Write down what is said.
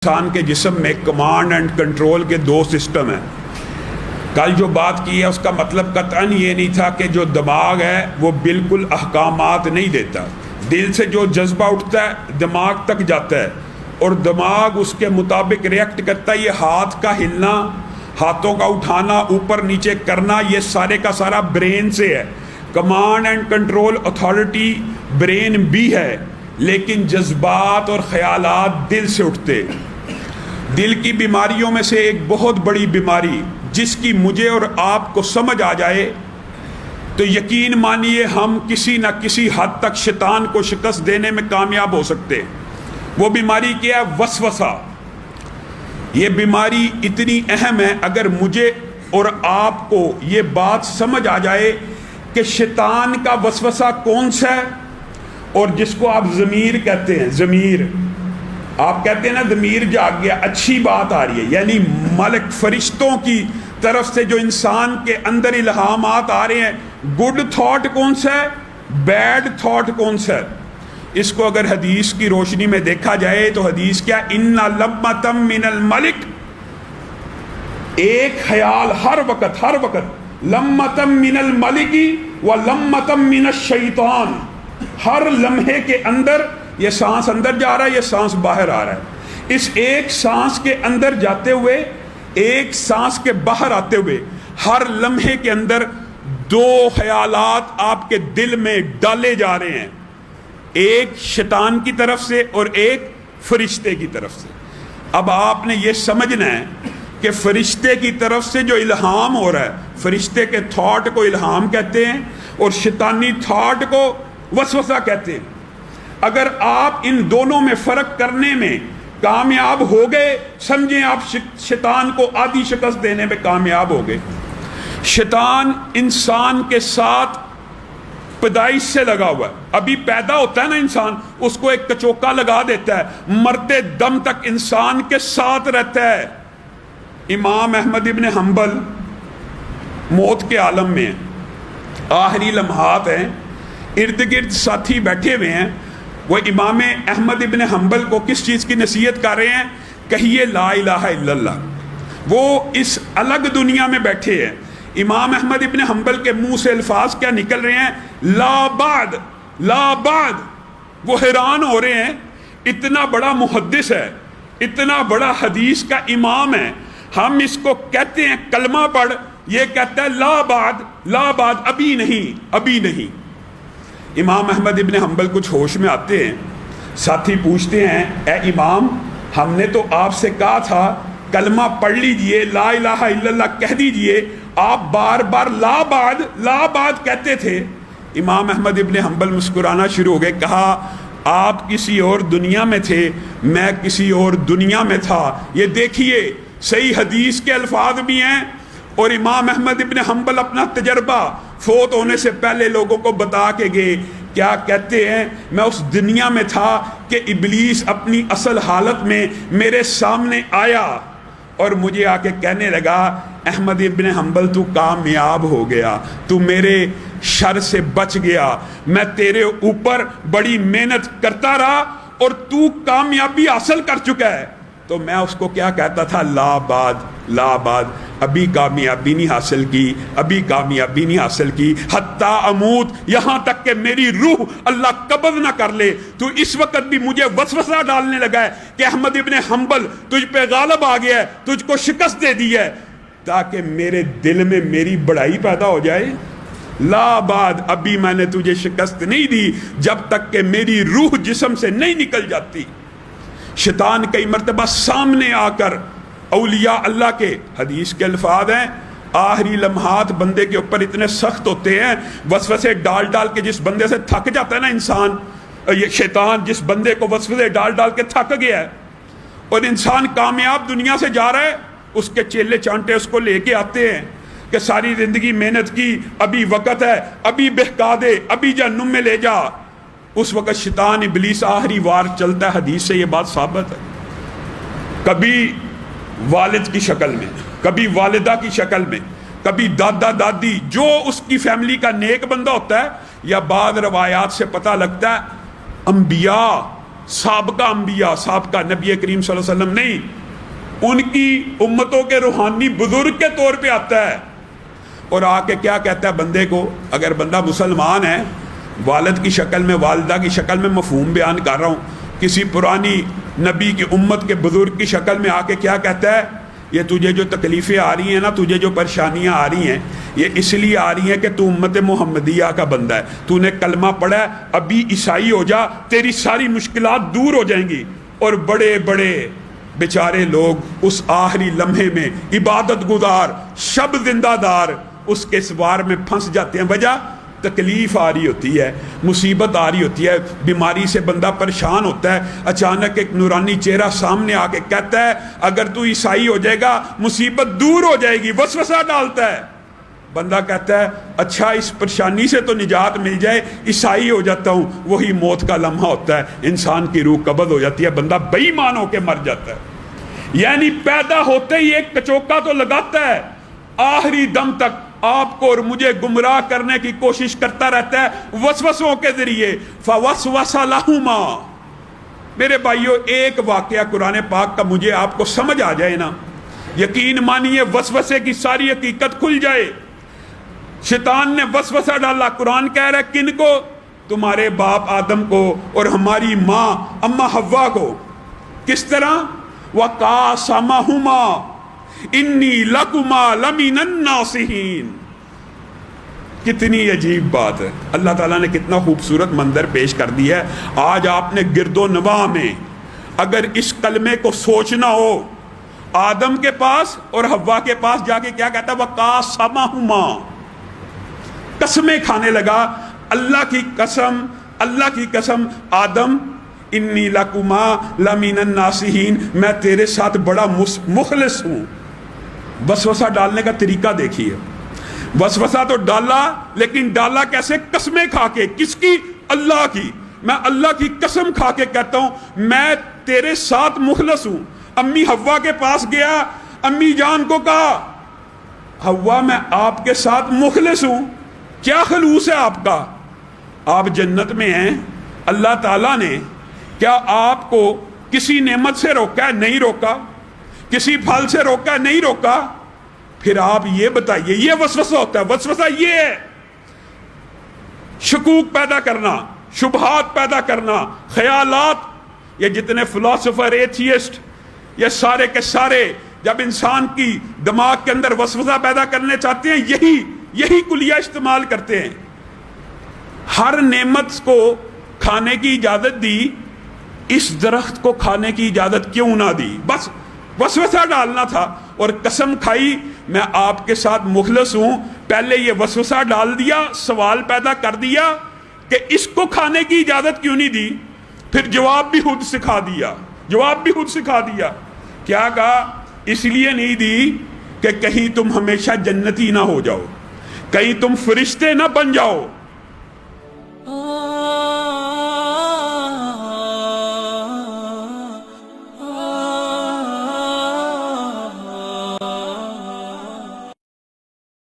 انسان کے جسم میں کمانڈ اینڈ کنٹرول کے دو سسٹم ہیں۔ کل جو بات کی ہے اس کا مطلب قطعاً یہ نہیں تھا کہ جو دماغ ہے وہ بالکل احکامات نہیں دیتا۔ دل سے جو جذبہ اٹھتا ہے دماغ تک جاتا ہے اور دماغ اس کے مطابق ریئیکٹ کرتا ہے۔ یہ ہاتھ کا ہلنا، ہاتھوں کا اٹھانا، اوپر نیچے کرنا، یہ سارے کا سارا برین سے ہے۔ Command and control authority brain بھی ہے، لیکن جذبات اور خیالات دل سے اٹھتے۔ دل کی بیماریوں میں سے ایک بہت بڑی بیماری جس کی مجھے اور آپ کو سمجھ آ جائے تو یقین مانیے ہم کسی نہ کسی حد تک شیطان کو شکست دینے میں کامیاب ہو سکتے۔ وہ بیماری کیا ہے؟ وسوسہ۔ یہ بیماری اتنی اہم ہے، اگر مجھے اور آپ کو یہ بات سمجھ آ جائے کہ شیطان کا وسوسہ کون سا ہے اور جس کو آپ ضمیر کہتے ہیں، ضمیر آپ کہتے ہیں نا ضمیر جاگ گیا، اچھی بات آ رہی ہے، یعنی ملک فرشتوں کی طرف سے جو انسان کے اندر الہامات آ رہے ہیں، گڈ تھاٹ کون سا ہے، بیڈ تھاٹ کون سا ہے۔ اس کو اگر حدیث کی روشنی میں دیکھا جائے تو حدیث کیا، ان لمۃ من الملک، ایک خیال ہر وقت لمۃ من الملک و لمۃ من الشیطان، ہر لمحے کے اندر یہ سانس اندر جا رہا ہے، یہ سانس باہر آ رہا ہے۔ اس ایک سانس کے اندر جاتے ہوئے، ایک سانس کے باہر آتے ہوئے، ہر لمحے کے اندر دو خیالات آپ کے دل میں ڈالے جا رہے ہیں، ایک شیطان کی طرف سے اور ایک فرشتے کی طرف سے۔ اب آپ نے یہ سمجھنا ہے کہ فرشتے کی طرف سے جو الہام ہو رہا ہے، فرشتے کے تھاٹ کو الہام کہتے ہیں اور شیطانی تھاٹ کو وسوسہ کہتے ہیں۔ اگر آپ ان دونوں میں فرق کرنے میں کامیاب ہو گئے، سمجھیں آپ شیطان کو آدھی شکست دینے میں کامیاب ہو گئے۔ شیطان انسان کے ساتھ پیدائش سے لگا ہوا ہے، ابھی پیدا ہوتا ہے نا انسان، اس کو ایک کچوکا لگا دیتا ہے، مرتے دم تک انسان کے ساتھ رہتا ہے۔ امام احمد ابن حنبل موت کے عالم میں ہیں، آخری لمحات ہیں، ارد گرد ساتھی بیٹھے ہوئے ہیں، وہ امام احمد ابن حنبل کو کس چیز کی نصیحت کر رہے ہیں؟ کہیے لا الہ الا اللہ۔ وہ اس الگ دنیا میں بیٹھے ہیں، امام احمد ابن حنبل کے منہ سے الفاظ کیا نکل رہے ہیں؟ لا بعد، لا بعد۔ وہ حیران ہو رہے ہیں، اتنا بڑا محدث ہے، اتنا بڑا حدیث کا امام ہے، ہم اس کو کہتے ہیں کلمہ پڑھ، یہ کہتا ہے لا بعد، لا بعد، ابھی نہیں، ابھی نہیں۔ امام احمد ابن حنبل کچھ ہوش میں آتے ہیں، ساتھی پوچھتے ہیں اے امام، ہم نے تو آپ سے کہا تھا کلمہ پڑھ لیجئے، لا الہ الا اللہ کہہ دیجئے، آپ بار بار لا بعد، لا بعد کہتے تھے۔ امام احمد ابن حنبل مسکرانا شروع ہو گئے، کہا آپ کسی اور دنیا میں تھے، میں کسی اور دنیا میں تھا۔ یہ دیکھیے صحیح حدیث کے الفاظ بھی ہیں، اور امام احمد ابن حنبل اپنا تجربہ فوت ہونے سے پہلے لوگوں کو بتا کے گئے، کیا کہتے ہیں؟ میں اس دنیا میں تھا کہ ابلیس اپنی اصل حالت میں میرے سامنے آیا اور مجھے آ کے کہنے لگا احمد ابن حنبل تو کامیاب ہو گیا، تو میرے شر سے بچ گیا، میں تیرے اوپر بڑی محنت کرتا رہا اور تو کامیابی حاصل کر چکا ہے۔ تو میں اس کو کیا کہتا تھا؟ لا بعد، لا بعد، ابھی کامیابی نہیں حاصل کی، ابھی کامیابی نہیں حاصل کی، حتیٰ اموت، یہاں تک کہ میری روح اللہ قبض نہ کر لے۔ تو اس وقت بھی مجھے وسوسہ ڈالنے لگا ہے کہ احمد ابن حنبل تجھ پہ غالب آ گیا ہے، تجھ کو شکست دے دی ہے، تاکہ میرے دل میں میری بڑائی پیدا ہو جائے۔ لا بعد، ابھی میں نے تجھے شکست نہیں دی جب تک کہ میری روح جسم سے نہیں نکل جاتی۔ شیطان کئی مرتبہ سامنے آ کر اولیاء اللہ کے، حدیث کے الفاظ ہیں، آخری لمحات بندے کے اوپر اتنے سخت ہوتے ہیں، وسوسے ڈال ڈال کے جس بندے سے تھک جاتا ہے نا انسان، یہ شیطان جس بندے کو وسوسے ڈال ڈال کے تھک گیا ہے اور انسان کامیاب دنیا سے جا رہا ہے، اس کے چیلے چانٹے اس کو لے کے آتے ہیں کہ ساری زندگی محنت کی، ابھی وقت ہے، ابھی بہکا دے، ابھی جہنم میں لے جا۔ اس وقت شیطان ابلیس آخری وار چلتا ہے، حدیث سے یہ بات ثابت ہے، کبھی والد کی شکل میں، کبھی والدہ کی شکل میں، کبھی دادا دادی، جو اس کی فیملی کا نیک بندہ ہوتا ہے، یا بعض روایات سے پتہ لگتا ہے انبیاء سابقہ انبیاء، سابقہ نبی کریم صلی اللہ علیہ وسلم نہیں، ان کی امتوں کے روحانی بزرگ کے طور پہ آتا ہے، اور آ کے کیا کہتا ہے بندے کو؟ اگر بندہ مسلمان ہے، والد کی شکل میں، والدہ کی شکل میں مفہوم بیان کر رہا ہوں، کسی پرانی نبی کی امت کے بزرگ کی شکل میں آ کے کیا کہتا ہے؟ یہ تجھے جو تکلیفیں آ رہی ہیں نا، تجھے جو پریشانیاں آ رہی ہیں، یہ اس لیے آ رہی ہیں کہ تو امت محمدیہ کا بندہ ہے، تو نے کلمہ پڑھا ہے، ابھی عیسائی ہو جا، تیری ساری مشکلات دور ہو جائیں گی۔ اور بڑے بڑے بیچارے لوگ اس آخری لمحے میں عبادت گزار، شب زندہ دار اس کے سوار میں پھنس جاتے ہیں۔ وجہ تکلیف آ رہی ہوتی ہے، مصیبت آ رہی ہوتی ہے، بیماری سے بندہ پریشان ہوتا ہے، اچانک ایک نورانی چہرہ سامنے آ کے کہتا ہے اگر تو عیسائی ہو جائے گا مصیبت دور ہو جائے گی، وسوسہ ڈالتا ہے، بندہ کہتا ہے اچھا اس پریشانی سے تو نجات مل جائے، عیسائی ہو جاتا ہوں۔ وہی موت کا لمحہ ہوتا ہے، انسان کی روح قبض ہو جاتی ہے، بندہ بے ایمان ہو کے مر جاتا ہے۔ یعنی پیدا ہوتے ہی ایک کچوکا تو لگاتا ہے، آخری دم تک آپ کو اور مجھے گمراہ کرنے کی کوشش کرتا رہتا ہے وسوسوں کے ذریعے۔ فوسوس لہما، میرے بھائیو ایک واقعہ قرآن پاک کا مجھے آپ کو سمجھ آ جائے نا، یقین مانیے وسوسے کی ساری حقیقت کھل جائے۔ شیطان نے وسوسہ ڈالا، قرآن کہہ رہا ہے کن کو؟ تمہارے باپ آدم کو اور ہماری ماں اماں حوا کو۔ کس طرح؟ وَقَاسَمَهُمَا انی لکما لمن الناصحین۔ کتنی عجیب بات ہے، اللہ تعالیٰ نے کتنا خوبصورت منظر پیش کر دیا ہے۔ آج آپ نے گرد و نواح میں اگر اس کلمے کو سوچنا ہو، آدم کے پاس اور حوا کے پاس جا کے کیا کہتا ہے؟ وَقَاسَمَهُمَا، قسمیں کھانے لگا، اللہ کی قسم، اللہ کی قسم آدم انی لکما لمن الناصحین، میں تیرے ساتھ بڑا مخلص ہوں۔ وسوسہ ڈالنے کا طریقہ دیکھیے، وسوسہ تو ڈالا، لیکن ڈالا کیسے؟ قسمیں کھا کے۔ کس کی؟ اللہ کی۔ میں اللہ کی قسم کھا کے کہتا ہوں میں تیرے ساتھ مخلص ہوں۔ امی حوا کے پاس گیا، امی جان کو کہا حوا میں آپ کے ساتھ مخلص ہوں۔ کیا خلوص ہے آپ کا؟ آپ جنت میں ہیں، اللہ تعالیٰ نے کیا آپ کو کسی نعمت سے روکا ہے؟ نہیں روکا۔ کسی پھل سے روکا ہے؟ نہیں روکا۔ پھر آپ یہ بتائیے، یہ وسوسہ ہوتا ہے۔ وسوسہ یہ ہے شکوک پیدا کرنا، شبہات پیدا کرنا، خیالات۔ یہ جتنے فلاسفر، ایتھیسٹ، یہ سارے کے سارے جب انسان کی دماغ کے اندر وسوسہ پیدا کرنے چاہتے ہیں، یہی کلیہ استعمال کرتے ہیں۔ ہر نعمت کو کھانے کی اجازت دی، اس درخت کو کھانے کی اجازت کیوں نہ دی؟ بس وسوسہ ڈالنا تھا، اور قسم کھائی میں آپ کے ساتھ مخلص ہوں۔ پہلے یہ وسوسہ ڈال دیا، سوال پیدا کر دیا کہ اس کو کھانے کی اجازت کیوں نہیں دی، پھر جواب بھی خود سکھا دیا۔ کیا کہا؟ اس لیے نہیں دی کہ کہیں تم ہمیشہ جنتی نہ ہو جاؤ، کہیں تم فرشتے نہ بن جاؤ،